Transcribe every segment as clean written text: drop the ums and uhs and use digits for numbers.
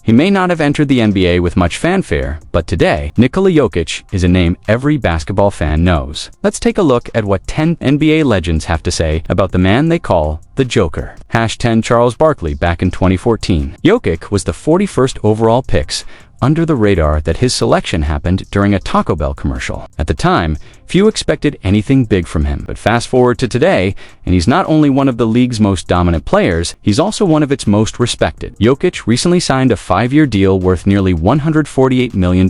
He may not have entered the NBA with much fanfare, but today, Nikola Jokic is a name every basketball fan knows. Let's take a look at what 10 NBA legends have to say about the man they call the Joker. #10 Charles Barkley back in 2014. Jokic was the 41st overall pick, under the radar that his selection happened during a Taco Bell commercial. At the time, few expected anything big from him, but fast forward to today, and he's not only one of the league's most dominant players, he's also one of its most respected. Jokic recently signed a 5-year deal worth nearly $148 million.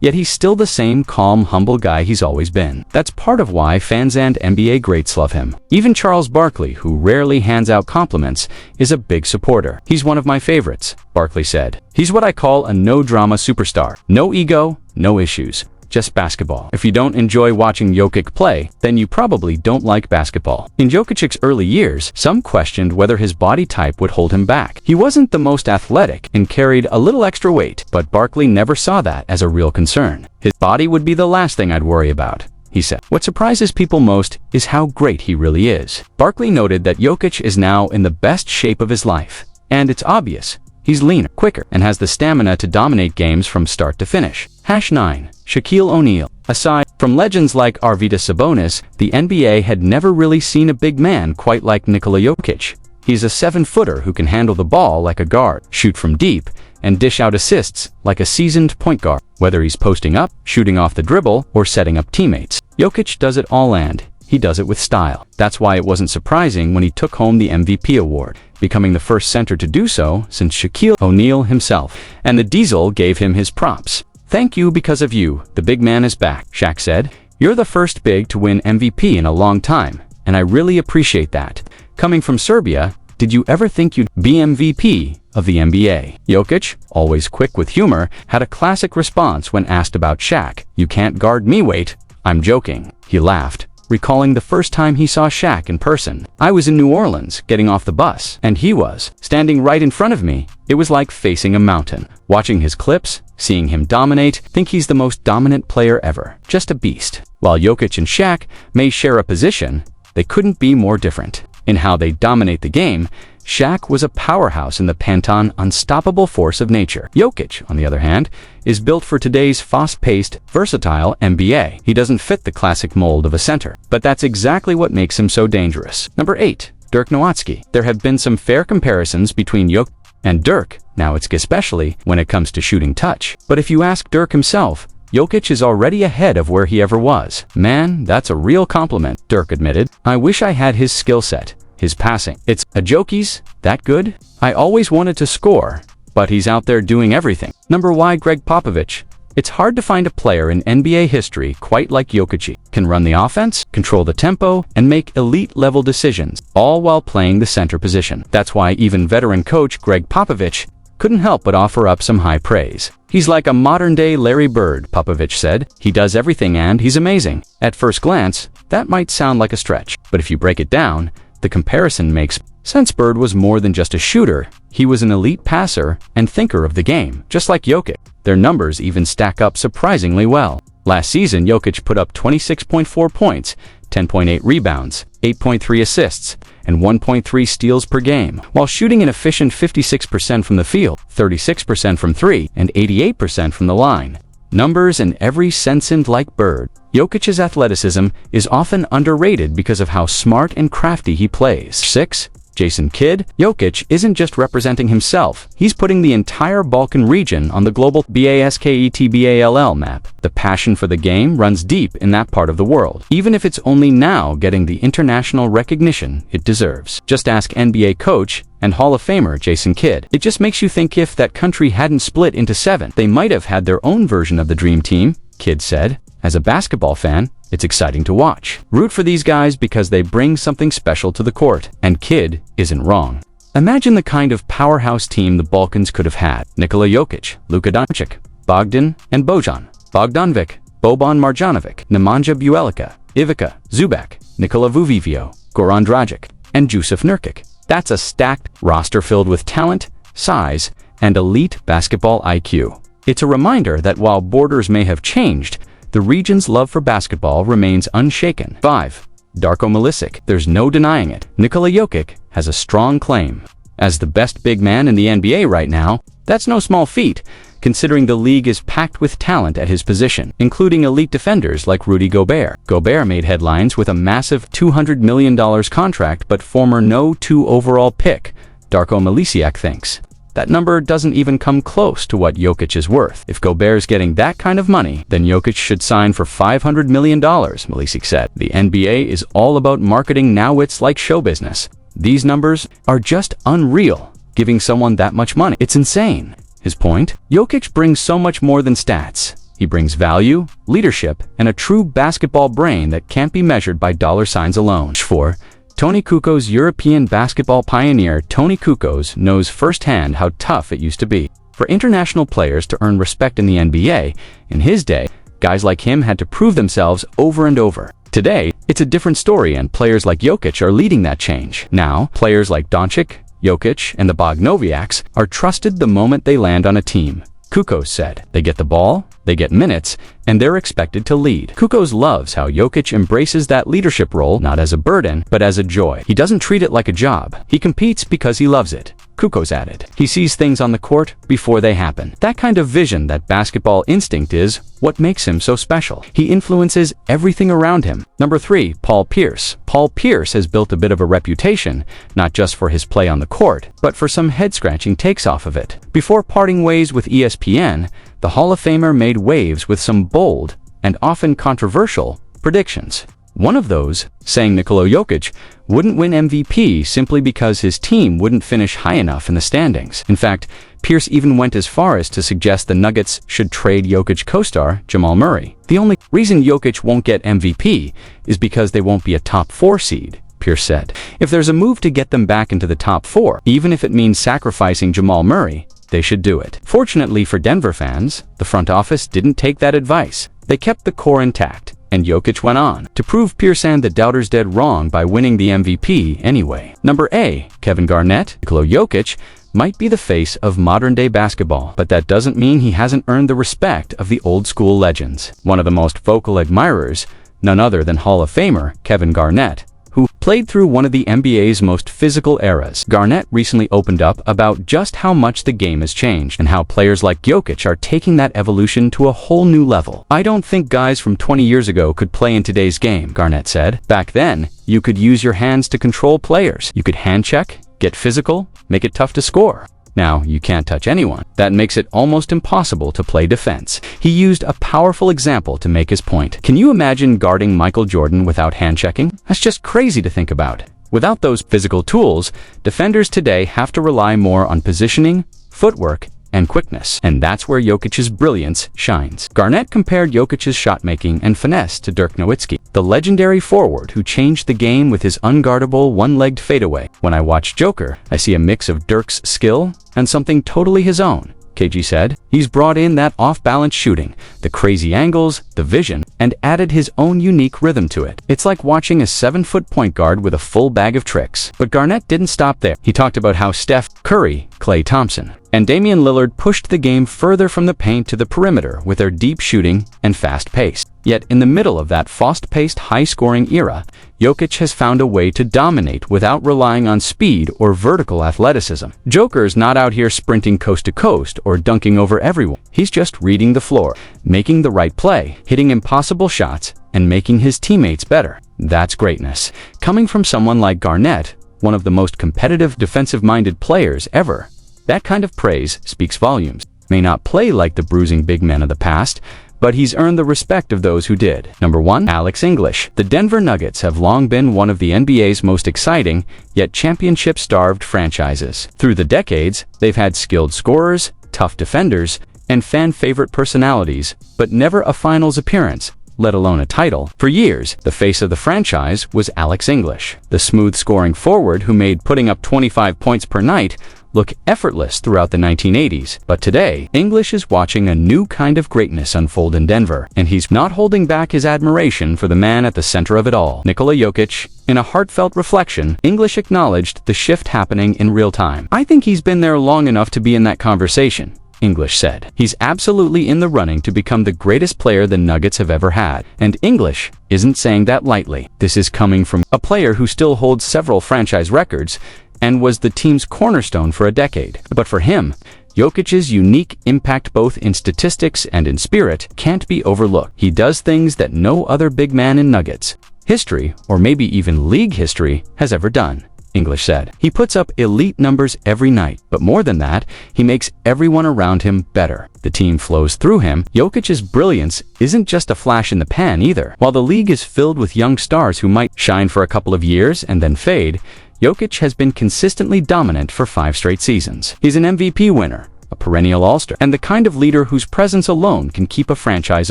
Yet he's still the same calm, humble guy he's always been. That's part of why fans and NBA greats love him. Even Charles Barkley, who rarely hands out compliments, is a big supporter. "He's one of my favorites," Barkley said. "He's what I call a no-drama superstar. No ego, no issues. Just basketball. If you don't enjoy watching Jokic play, then you probably don't like basketball." In Jokic's early years, some questioned whether his body type would hold him back. He wasn't the most athletic and carried a little extra weight, but Barkley never saw that as a real concern. "His body would be the last thing I'd worry about," he said. What surprises people most is how great he really is. Barkley noted that Jokic is now in the best shape of his life. And it's obvious. He's leaner, quicker, and has the stamina to dominate games from start to finish. #9 Shaquille O'Neal. Aside from legends like Arvydas Sabonis, the NBA had never really seen a big man quite like Nikola Jokic. He's a 7-footer who can handle the ball like a guard, shoot from deep, and dish out assists like a seasoned point guard. Whether he's posting up, shooting off the dribble, or setting up teammates, Jokic does it all, and he does it with style. That's why it wasn't surprising when he took home the MVP award, becoming the first center to do so since Shaquille O'Neal himself. And the Diesel gave him his props. "Thank you, because of you, the big man is back," Shaq said. "You're the first big to win MVP in a long time, and I really appreciate that. Coming from Serbia, did you ever think you'd be MVP of the NBA?" Jokic, always quick with humor, had a classic response when asked about Shaq. "You can't guard me, wait. I'm joking." He laughed, recalling the first time he saw Shaq in person. "I was in New Orleans, getting off the bus, and he was standing right in front of me. It was like facing a mountain. Watching his clips, seeing him dominate, think he's the most dominant player ever. Just a beast." While Jokic and Shaq may share a position, they couldn't be more different. In how they dominate the game, Shaq was a powerhouse in the pantheon, unstoppable force of nature. Jokic, on the other hand, is built for today's fast-paced, versatile NBA. He doesn't fit the classic mold of a center, but that's exactly what makes him so dangerous. #8 Dirk Nowitzki. There have been some fair comparisons between Jokic and Dirk, Nowitzki especially, when it comes to shooting touch. But if you ask Dirk himself, Jokic is already ahead of where he ever was. "Man, that's a real compliment," Dirk admitted. "I wish I had his skill set. His passing. It's a joke he's that good. I always wanted to score, but he's out there doing everything." #Y Greg Popovich. It's hard to find a player in NBA history quite like Jokic. Can run the offense, control the tempo, and make elite-level decisions, all while playing the center position. That's why even veteran coach Greg Popovich couldn't help but offer up some high praise. "He's like a modern-day Larry Bird," Popovich said. "He does everything and he's amazing." At first glance, that might sound like a stretch, but if you break it down, the comparison makes sense. Bird was more than just a shooter. He was an elite passer and thinker of the game, just like Jokic. Their numbers even stack up surprisingly well. Last season, Jokic put up 26.4 points, 10.8 rebounds, 8.3 assists, and 1.3 steals per game, while shooting an efficient 56% from the field, 36% from three, and 88% from the line. Numbers in every sense, and like Bird, Jokic's athleticism is often underrated because of how smart and crafty he plays. 6 Jason Kidd. Jokic isn't just representing himself, he's putting the entire Balkan region on the global basketball map. The passion for the game runs deep in that part of the world, even if it's only now getting the international recognition it deserves. Just ask NBA coach and Hall of Famer Jason Kidd. It just makes you think if that country hadn't split into 7, they might have had their own version of the Dream Team, Kidd said. As a basketball fan, it's exciting to watch. Root for these guys because they bring something special to the court, and Kidd isn't wrong. Imagine the kind of powerhouse team the Balkans could have had. Nikola Jokic, Luka Doncic, Bogdan and Bojan, Bogdanovic, Boban Marjanovic, Nemanja Bjelica, Ivica Zubac, Nikola Vuvivio, Goran Dragic, and Jusuf Nurkic. That's a stacked roster filled with talent, size, and elite basketball IQ. It's a reminder that while borders may have changed, the region's love for basketball remains unshaken. 5 Darko Milicic. There's no denying it. Nikola Jokic has a strong claim. As the best big man in the NBA right now, that's no small feat, considering the league is packed with talent at his position, including elite defenders like Rudy Gobert. Gobert made headlines with a massive $200 million contract, but former No. 2 overall pick, Darko Milicic, thinks that number doesn't even come close to what Jokic is worth. If Gobert's getting that kind of money, then Jokic should sign for $500 million, Milicic said. The NBA is all about marketing now, it's like show business. These numbers are just unreal, giving someone that much money. It's insane. His point? Jokic brings so much more than stats. He brings value, leadership, and a true basketball brain that can't be measured by dollar signs alone. For Tony Kukoc, European basketball pioneer Tony Kukoc knows firsthand how tough it used to be for international players to earn respect in the NBA. In his day, guys like him had to prove themselves over and over. Today, it's a different story, and players like Jokic are leading that change. Now, players like Doncic, Jokic, and the Bogdanovics are trusted the moment they land on a team. Kukoc said, they get the ball, they get minutes, and they're expected to lead. Kukoc loves how Jokic embraces that leadership role not as a burden, but as a joy. He doesn't treat it like a job. He competes because he loves it. Kukoc added, he sees things on the court before they happen. That kind of vision, that basketball instinct, is what makes him so special. He influences everything around him. Number 3, Paul Pierce. Paul Pierce has built a bit of a reputation, not just for his play on the court, but for some head-scratching takes off of it. Before parting ways with ESPN, the Hall of Famer made waves with some bold and often controversial predictions. One of those, saying Nikola Jokic wouldn't win MVP simply because his team wouldn't finish high enough in the standings. In fact, Pierce even went as far as to suggest the Nuggets should trade Jokic co-star Jamal Murray. The only reason Jokic won't get MVP is because they won't be a top 4 seed, Pierce said. If there's a move to get them back into the top 4, even if it means sacrificing Jamal Murray, they should do it. Fortunately for Denver fans, the front office didn't take that advice. They kept the core intact, and Jokic went on to prove Pierce and the doubters dead wrong by winning the MVP anyway. Number A, Kevin Garnett. Nikola Jokic might be the face of modern-day basketball, but that doesn't mean he hasn't earned the respect of the old-school legends. One of the most vocal admirers, none other than Hall of Famer Kevin Garnett, who played through one of the NBA's most physical eras. Garnett recently opened up about just how much the game has changed and how players like Jokic are taking that evolution to a whole new level. I don't think guys from 20 years ago could play in today's game, Garnett said. Back then, you could use your hands to control players. You could hand check, get physical, make it tough to score. Now, you can't touch anyone. That makes it almost impossible to play defense. He used a powerful example to make his point. Can you imagine guarding Michael Jordan without hand-checking? That's just crazy to think about. Without those physical tools, defenders today have to rely more on positioning, footwork, and quickness. And that's where Jokic's brilliance shines. Garnett compared Jokic's shot-making and finesse to Dirk Nowitzki, the legendary forward who changed the game with his unguardable one-legged fadeaway. When I watch Joker, I see a mix of Dirk's skill and something totally his own, KG said. He's brought in that off-balance shooting, the crazy angles, the vision, and added his own unique rhythm to it. It's like watching a 7-foot point guard with a full bag of tricks. But Garnett didn't stop there. He talked about how Steph Curry, Klay Thompson, and Damian Lillard pushed the game further from the paint to the perimeter with their deep shooting and fast pace. Yet in the middle of that fast-paced, high-scoring era, Jokic has found a way to dominate without relying on speed or vertical athleticism. Joker's not out here sprinting coast to coast or dunking over everyone. He's just reading the floor, making the right play, hitting impossible shots, and making his teammates better. That's greatness. Coming from someone like Garnett, one of the most competitive, defensive-minded players ever, that kind of praise speaks volumes. May not play like the bruising big men of the past, but he's earned the respect of those who did. Number 1, Alex English. The Denver Nuggets have long been one of the NBA's most exciting, yet championship-starved franchises. Through the decades, they've had skilled scorers, tough defenders, and fan-favorite personalities, but never a finals appearance, let alone a title. For years, the face of the franchise was Alex English, the smooth-scoring forward who made putting up 25 points per night look effortless throughout the 1980s. But today, English is watching a new kind of greatness unfold in Denver, and he's not holding back his admiration for the man at the center of it all. Nikola Jokic, in a heartfelt reflection, English acknowledged the shift happening in real time. I think he's been there long enough to be in that conversation, English said. He's absolutely in the running to become the greatest player the Nuggets have ever had. And English isn't saying that lightly. This is coming from a player who still holds several franchise records, and was the team's cornerstone for a decade. But for him, Jokic's unique impact both in statistics and in spirit can't be overlooked. He does things that no other big man in Nuggets history, or maybe even league history, has ever done. English said. He puts up elite numbers every night, but more than that, he makes everyone around him better. The team flows through him. Jokic's brilliance isn't just a flash in the pan either. While the league is filled with young stars who might shine for a couple of years and then fade, Jokic has been consistently dominant for 5 straight seasons. He's an MVP winner, a perennial all-star, and the kind of leader whose presence alone can keep a franchise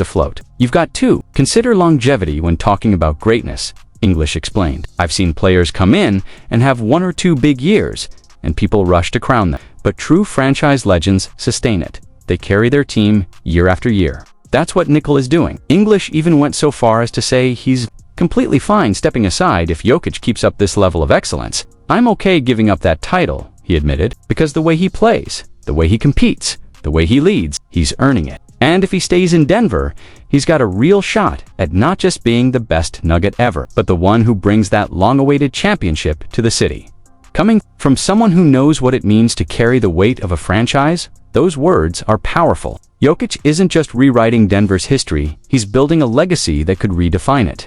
afloat. You've got to consider longevity when talking about greatness, English explained. I've seen players come in and have 1 or 2 big years, and people rush to crown them. But true franchise legends sustain it. They carry their team year after year. That's what Nikola is doing. English even went so far as to say he's completely fine stepping aside if Jokic keeps up this level of excellence. I'm okay giving up that title, he admitted, because the way he plays, the way he competes, the way he leads, he's earning it. And if he stays in Denver, he's got a real shot at not just being the best Nugget ever, but the one who brings that long-awaited championship to the city. Coming from someone who knows what it means to carry the weight of a franchise, those words are powerful. Jokic isn't just rewriting Denver's history, he's building a legacy that could redefine it.